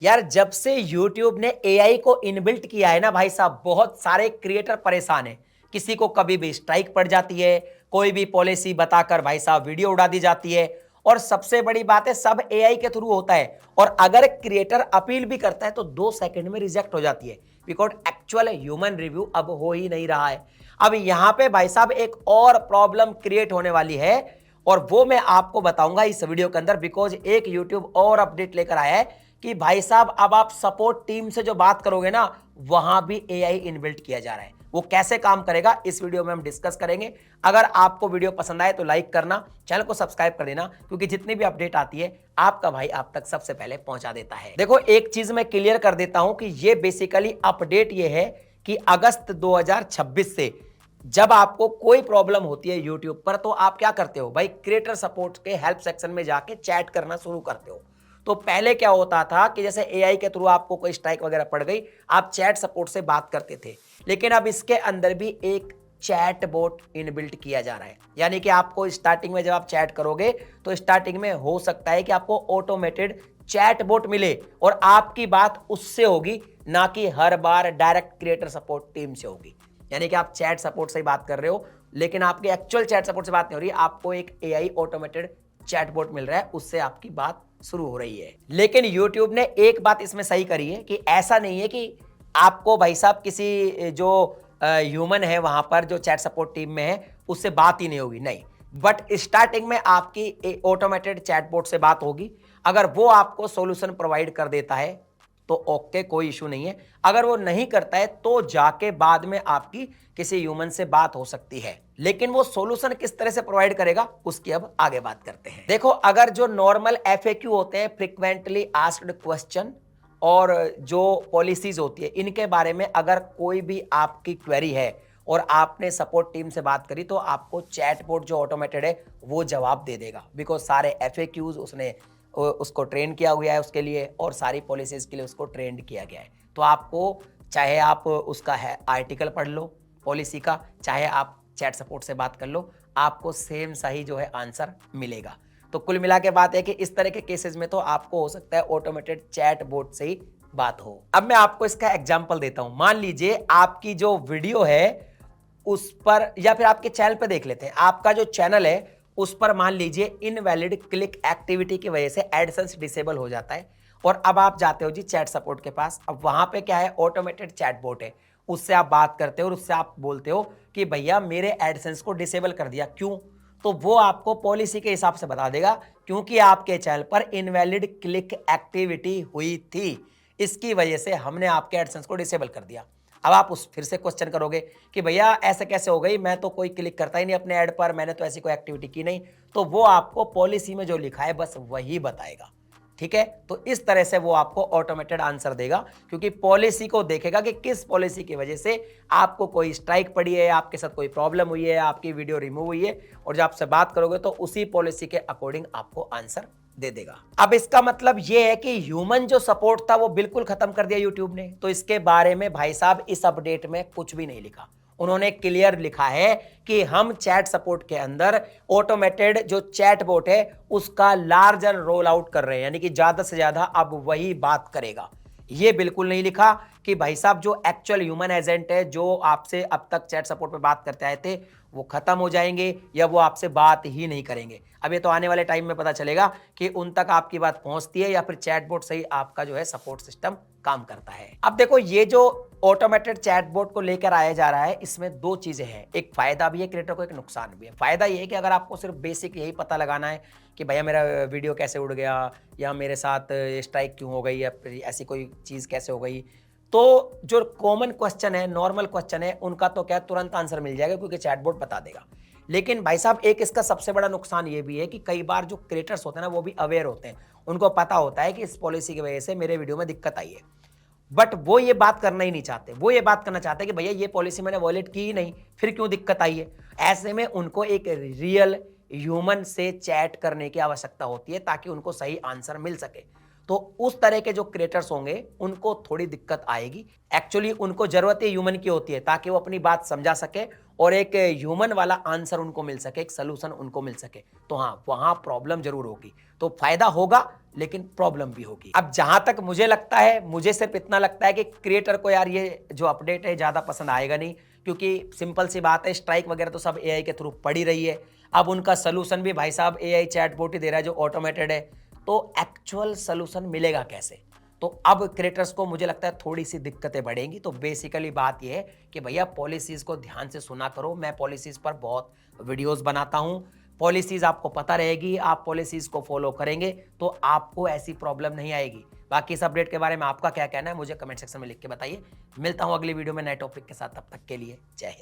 यार जब से YouTube ने एआई को इनबिल्ट किया है ना भाई साहब, बहुत सारे क्रिएटर परेशान हैं। किसी को कभी भी स्ट्राइक पड़ जाती है, कोई भी पॉलिसी बताकर भाई साहब वीडियो उड़ा दी जाती है। और सबसे बड़ी बात है, सब एआई के थ्रू होता है। और अगर क्रिएटर अपील भी करता है तो 2 सेकंड में रिजेक्ट हो जाती है, बिकॉज एक्चुअल ह्यूमन रिव्यू अब हो ही नहीं रहा है। अब यहां पे भाई साहब एक और प्रॉब्लम क्रिएट होने वाली है, और वो मैं आपको बताऊंगा इस वीडियो के अंदर, बिकॉज एक यूट्यूब और अपडेट लेकर आया है कि भाई साहब अब आप सपोर्ट टीम से जो बात करोगे ना, वहां भी एआई इनबिल्ट किया जा रहा है। वो कैसे काम करेगा इस वीडियो में हम डिस्कस करेंगे। अगर आपको वीडियो पसंद आए तो लाइक करना, चैनल को सब्सक्राइब कर देना, क्योंकि जितनी भी अपडेट आती है आपका भाई आप तक सबसे पहले पहुंचा देता है। देखो, एक चीज मैं क्लियर कर देता हूं कि ये बेसिकली अपडेट ये है कि अगस्त 2026 से जब आपको कोई प्रॉब्लम होती है यूट्यूब पर, तो आप क्या करते हो भाई, क्रिएटर सपोर्ट के हेल्प सेक्शन में जाके चैट करना शुरू करते हो। तो पहले क्या होता था कि जैसे एआई के थ्रू आपको कोई स्ट्राइक वगैरह पड़ गई, आप चैट सपोर्ट से बात करते थे। लेकिन अब इसके अंदर भी एक चैट बोट इनबिल्ट किया जा रहा है। यानी कि आपको स्टार्टिंग में जब आप चैट करोगे तो स्टार्टिंग में हो सकता है कि आपको ऑटोमेटेड चैट बोट मिले, और आपकी बात उससे होगी, ना कि हर बार डायरेक्ट क्रिएटर सपोर्ट टीम से होगी। यानी कि आप चैट सपोर्ट से ही बात कर रहे हो, लेकिन आपके एक्चुअल चैट सपोर्ट से बात नहीं हो रही, आपको एक एआई ऑटोमेटेड चैटबॉट मिल रहा है, उससे आपकी बात शुरू हो रही है। लेकिन YouTube ने एक बात इसमें सही करी है कि ऐसा नहीं है कि आपको भाई साहब किसी जो ह्यूमन है वहां पर, जो चैट सपोर्ट टीम में है, उससे बात ही नहीं होगी, नहीं। बट स्टार्टिंग में आपकी ऑटोमेटेड चैटबॉट से बात होगी। अगर वो आपको सॉल्यूशन प्रोवाइड कर देता है तो ओके, कोई इशू नहीं है। अगर वो नहीं करता है तो जाके बाद में आपकी किसी ह्यूमन से बात हो सकती है। लेकिन वो सॉल्यूशन किस तरह से प्रोवाइड करेगा उसकी अब आगे बात करते हैं। देखो, अगर जो नॉर्मल एफएक्यू होते हैं, फ्रीक्वेंटली आस्क्ड क्वेश्चन, और जो पॉलिसीज होती है, इनके बारे में अगर कोई भी आपकी क्वेरी है और आपने सपोर्ट टीम से बात करी, तो आपको चैटबॉट जो ऑटोमेटेड है वो जवाब दे देगा, बिकॉज सारे एफएक्यूज उसने उसको ट्रेन किया हुआ है उसके लिए, और सारी पॉलिसीज के लिए उसको ट्रेंड किया गया है। तो आपको चाहे आप उसका है आर्टिकल पढ़ लो पॉलिसी का, चाहे आप चैट सपोर्ट से बात कर लो, आपको सेम सही जो है आंसर मिलेगा। तो कुल मिला के बात है कि इस तरह के केसेस में तो आपको हो सकता है ऑटोमेटेड चैट बोट से ही बात हो। अब मैं आपको इसका एग्जांपल देता हूं। मान लीजिए आपकी जो वीडियो है उस पर, या फिर आपके चैनल पे देख लेते हैं, आपका जो चैनल है उस पर मान लीजिए इनवैलिड क्लिक एक्टिविटी की वजह से एडसेंस डिसेबल हो जाता है, और अब आप जाते हो जी चैट सपोर्ट के पास। अब वहां पे क्या है, ऑटोमेटेड चैटबॉट है, उससे आप बात करते हो और उससे आप बोलते हो कि भैया मेरे एडसेंस को डिसेबल कर दिया, क्यों? तो वो आपको पॉलिसी के हिसाब से बता देगा, क्योंकि आपके चैनल पर इनवैलिड क्लिक एक्टिविटी हुई थी, इसकी वजह से हमने आपके एडसेंस को डिसेबल कर दिया। अब आप उस फिर से क्वेश्चन करोगे कि भैया ऐसे कैसे हो गई, मैं तो कोई क्लिक करता ही नहीं अपने ऐड पर, मैंने तो ऐसी कोई एक्टिविटी की नहीं। तो वो आपको पॉलिसी में जो लिखा है बस वही बताएगा, ठीक है। तो इस तरह से वो आपको ऑटोमेटेड आंसर देगा, क्योंकि पॉलिसी को देखेगा कि किस पॉलिसी की वजह से आपको कोई स्ट्राइक पड़ी है, आपके साथ कोई प्रॉब्लम हुई है, आपकी वीडियो रिमूव हुई है, और जब आपसे बात करोगे तो उसी पॉलिसी के अकॉर्डिंग आपको आंसर दे देगा। अब इसका मतलब यह है कि ह्यूमन जो सपोर्ट था वो बिल्कुल खत्म कर दिया यूट्यूब ने। तो इसके बारे में भाई साहब इस अपडेट में कुछ भी नहीं लिखा। उन्होंने क्लियर लिखा है कि हम चैट सपोर्ट के अंदर ऑटोमेटेड जो चैट बोट है उसका लार्जर रोल आउट कर रहे हैं, यानी कि ज्यादा से ज्यादा अब वही बात करेगा। ये बिल्कुल नहीं लिखा कि भाई साहब जो एक्चुअल ह्यूमन एजेंट है, जो आपसे अब तक चैट सपोर्ट पे बात करते आए थे, वो खत्म हो जाएंगे या वो आपसे बात ही नहीं करेंगे। अब ये तो आने वाले टाइम में पता चलेगा कि उन तक आपकी बात पहुंचती है या फिर चैटबॉट से ही आपका जो है सपोर्ट सिस्टम काम करता है। अब देखो, ये जो ऑटोमेटेड चैटबॉट को लेकर आया जा रहा है, इसमें दो चीजें हैं, एक फायदा भी है क्रिएटर को, एक नुकसान भी है। फायदा ये है कि अगर आपको सिर्फ बेसिक यही पता लगाना है कि भैया मेरा वीडियो कैसे उड़ गया, या मेरे साथ स्ट्राइक क्यों हो गई, या फिर ऐसी कोई चीज कैसे हो गई, तो जो कॉमन क्वेश्चन है, नॉर्मल क्वेश्चन है, उनका तो क्या तुरंत आंसर मिल जाएगा, क्योंकि चैटबॉट बता देगा। लेकिन भाई साहब एक इसका सबसे बड़ा नुकसान ये भी है कि कई बार जो क्रिएटर्स होते हैं ना, वो भी अवेयर होते हैं, उनको पता होता है कि इस पॉलिसी की वजह से मेरे वीडियो में दिक्कत आई है, बट वो ये बात करना ही नहीं चाहते। वो ये बात करना चाहते हैं कि भैया ये पॉलिसी मैंने वॉयलेट की ही नहीं, फिर क्यों दिक्कत आई है। ऐसे में उनको एक रियल ह्यूमन से चैट करने की आवश्यकता होती है, ताकि उनको सही आंसर मिल सके। तो उस तरह के जो क्रिएटर्स होंगे उनको थोड़ी दिक्कत आएगी। एक्चुअली उनको जरूरत ह्यूमन की होती है, ताकि वो अपनी बात समझा सके और एक ह्यूमन वाला आंसर उनको मिल सके, एक सोल्यूशन उनको मिल सके, तो हाँ वहां प्रॉब्लम जरूर होगी। तो फायदा होगा लेकिन प्रॉब्लम भी होगी। अब जहां तक मुझे लगता है, मुझे सिर्फ इतना लगता है कि क्रिएटर को यार ये जो अपडेट है ज्यादा पसंद आएगा नहीं, क्योंकि सिंपल सी बात है, स्ट्राइक वगैरह तो सब एआई के थ्रू पड़ी रही है। अब उनका सोल्यूशन भी भाई साहब एआई चैटबॉट ही दे रहा है जो ऑटोमेटेड है, तो एक्चुअल सोल्यूशन मिलेगा कैसे? तो अब क्रिएटर्स को मुझे लगता है थोड़ी सी दिक्कतें बढ़ेंगी। तो बेसिकली बात यह है कि भैया पॉलिसीज को ध्यान से सुना करो। मैं पॉलिसीज पर बहुत वीडियोस बनाता हूं, पॉलिसीज आपको पता रहेगी, आप पॉलिसीज को फॉलो करेंगे तो आपको ऐसी प्रॉब्लम नहीं आएगी। बाकी इस अपडेट के बारे में आपका क्या कहना है मुझे कमेंट सेक्शन में लिख के बताइए। मिलता हूं अगली वीडियो में नए टॉपिक के साथ, तब तक के लिए जय हिंद।